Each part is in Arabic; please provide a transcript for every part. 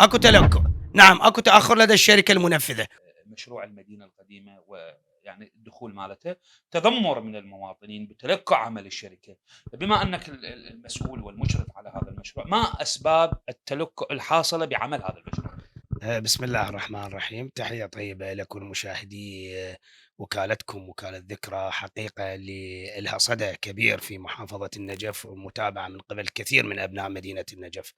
أكو تلكؤ، نعم أكو تأخر لدى الشركة المنفذة. مشروع المدينة القديمة ويعني الدخول مالته تذمر من المواطنين بتلكؤ عمل الشركة. بما أنك المسؤول والمشرف على هذا المشروع، ما أسباب التلكؤ الحاصلة بعمل هذا المشروع؟ بسم الله الرحمن الرحيم، تحية طيبة لكم مشاهدي وكالتكم وكالة ذكرى، حقيقة اللي إلها صدى كبير في محافظة النجف ومتابعة من قبل كثير من أبناء مدينة النجف.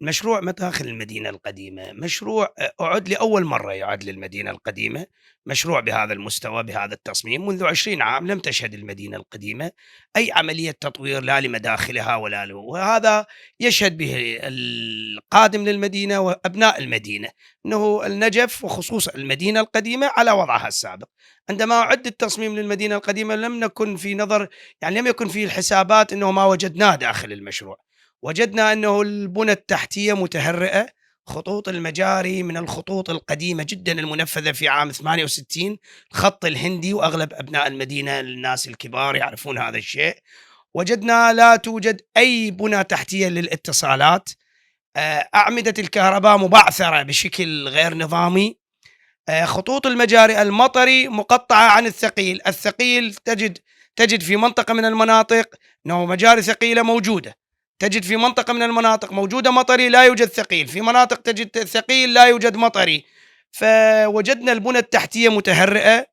مشروع مداخل المدينة القديمة مشروع أُعُد لأول مرة يُعَد للمدينة القديمة، مشروع بهذا المستوى بهذا التصميم، منذ 20 عام لم تشهد المدينة القديمة أي عملية تطوير لا لمداخلها ولا وهذا يشهد به القادم للمدينة وأبناء المدينة، أنه النجف وخصوصًا المدينة القديمة على وضعها السابق. عندما أُعد التصميم للمدينة القديمة لم نكن في نظر، يعني لم يكن في الحسابات أنه ما وجدناه داخل المشروع. وجدنا أنه البنى التحتية متهرئة، خطوط المجاري من الخطوط القديمة جدًا المنفذة في عام 68، الخط الهندي، وأغلب أبناء المدينة الناس الكبار يعرفون هذا الشيء. وجدنا لا توجد أي بنى تحتية للاتصالات، أعمدة الكهرباء مبعثرة بشكل غير نظامي، خطوط المجاري المطري مقطعة عن الثقيل، الثقيل تجد في منطقة من المناطق أنه مجاري ثقيلة موجودة، تجد في منطقة من المناطق موجودة مطري لا يوجد ثقيل، في مناطق تجد ثقيل لا يوجد مطري، فوجدنا البنى التحتية متهرئة.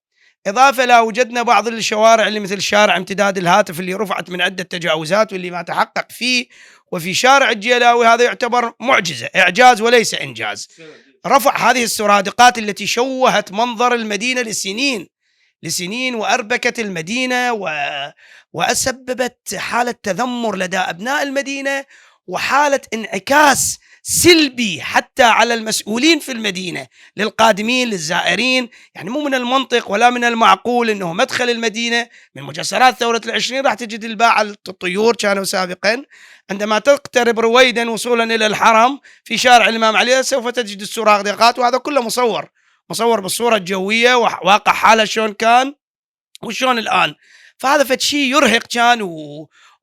إضافة إلى وجدنا بعض الشوارع اللي مثل شارع امتداد الهاتف اللي رفعت من عدة تجاوزات واللي ما تحقق فيه، وفي شارع الجيلاوي هذا يعتبر معجزة، إعجاز وليس إنجاز. رفع هذه السرادقات التي شوهت منظر المدينة لسنين وأربكت المدينة وسببت حالة تذمر لدى أبناء المدينة وحالة انعكاس سلبي حتى على المسؤولين في المدينة للقادمين للزائرين. يعني مو من المنطق ولا من المعقول أنه مدخل المدينة من مجسرات ثورة العشرين راح تجد الباعة الطيور كانوا سابقا، عندما تقترب رويدا وصولا إلى الحرم في شارع الإمام علي سوف تجد السرادقات، وهذا كله مصور بالصورة الجوية وواقع حاله شلون كان وشلون الآن. فهذا فد شيء يرهق كان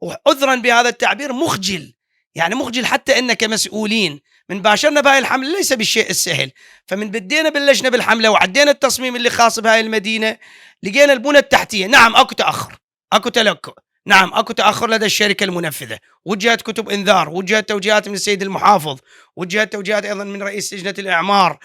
وعذرا بهذا التعبير مخجل، يعني مخجل حتى إن كمسؤولين من باشرنا بهاي الحملة ليس بالشيء السهل. فمن بدينا بلشنا بالحملة وعدينا التصميم اللي خاص بهاي المدينة، لقينا البنى التحتية نعم أكو تأخر، أكو تلكؤ، نعم أكو تأخر لدى الشركة المنفذة، وجهت كتب إنذار، وجهت توجيهات من السيد المحافظ، وجهت توجيهات أيضا من رئيس لجنة الإعمار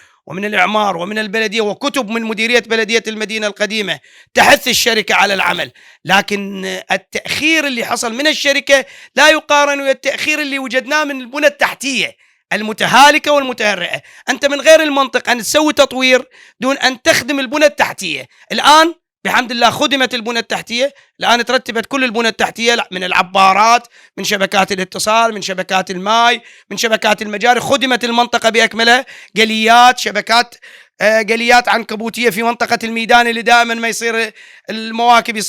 ومن البلدية، وكتب من مديرية بلدية المدينة القديمة تحث الشركة على العمل. لكن التأخير اللي حصل من الشركة لا يقارن ويا التأخير اللي وجدناه من البنى التحتية المتهالكة والمتهرئة. أنت من غير المنطق أن تسوي تطوير دون أن تخدم البنى التحتية. الآن بحمد الله خدمت البنى التحتية، الآن ترتبت كل البنى التحتية من العبارات، من شبكات الاتصال، من شبكات الماء، من شبكات المجاري، خدمت المنطقة بأكملها، قليات، شبكات قليات عنكبوتية في منطقة الميدان اللي دائما ما يصير المواكب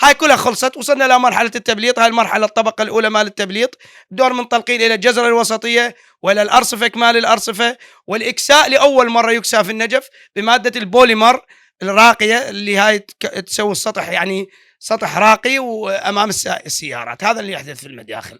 هاي كلها خلصت. وصلنا إلى مرحلة التبليط، هاي المرحلة الطبقة الأولى مال التبليط، دور منطلقين إلى الجزرة الوسطية وإلى الأرصفة، إكمال الأرصفة والإكساء لأول مرة يكسى في النجف بمادة البوليمر الراقية اللي هاي تسوي السطح، يعني سطح راقي وأمام السيارات. هذا اللي يحدث في المداخل.